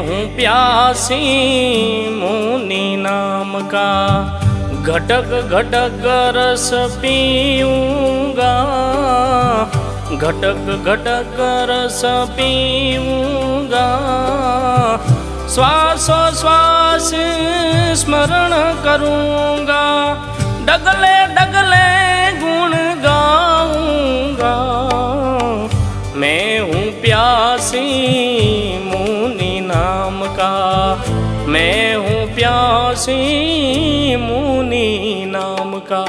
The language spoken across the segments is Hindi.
हूँ प्यासी मुनि नाम का, घटक घटक रस पीऊँगा, घटक घटक रस पीऊँगा। श्वासो श्वास स्मरण करूँगा, डगले डगले गुण गाऊँगा। मैं हूँ प्यासी मुनि नाम का, मैं हूँ प्यासी मुनि नाम का।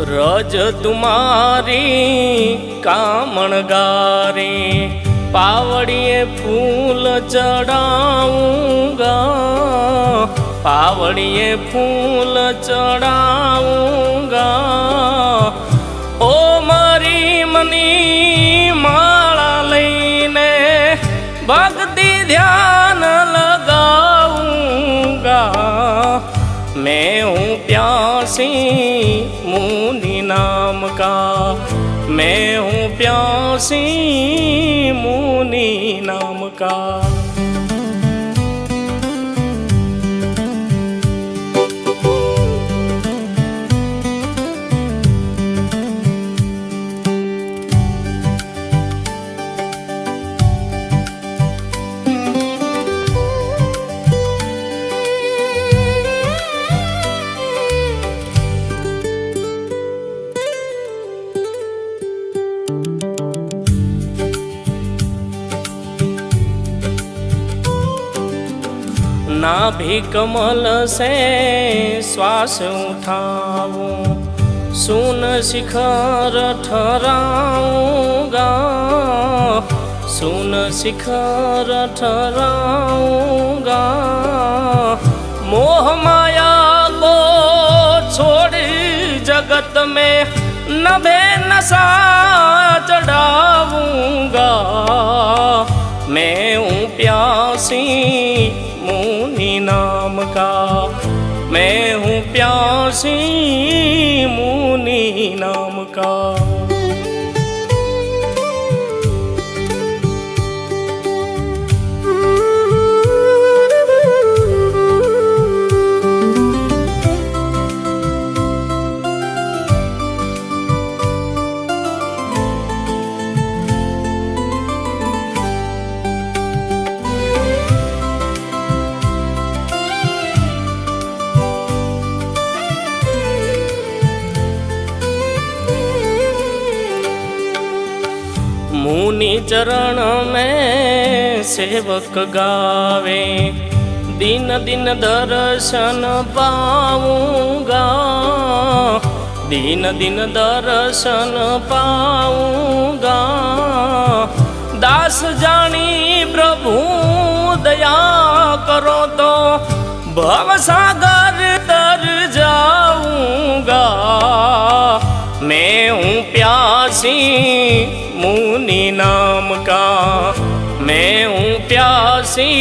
रज तुम्हारी कामण गारे, पावड़िए फूल चढ़ाऊँगा, पावड़िए फूल चढ़ाऊँगा। ओ मारी मनी माला लईने भक्ति ध्यान लगाऊँगा। मैं हूँ प्यासी मुनि नाम का, मैं हूँ प्यासी मुनि नाम का। नाभि कमल से श्वास उठाऊं, सुन शिखर ठहराऊंगा, सुन शिखर ठहराऊंगा। मोह माया को छोड़ जगत में नभे नशा चढ़ाऊंगा। मैं हूँ प्यासी मुनि नाम का, मैं हूँ प्यासी मुनि नाम का। मुनि चरण में सेवक गावे, दिन दिन दर्शन पाऊंगा, दिन दिन दर्शन पाऊंगा। दास जानी प्रभु दया करो तो भव सागर तर जाऊंगा। मैं हूँ प्यासी मुनि नाम का, मैं हूँ प्यासी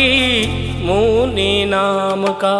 मुनि नाम का।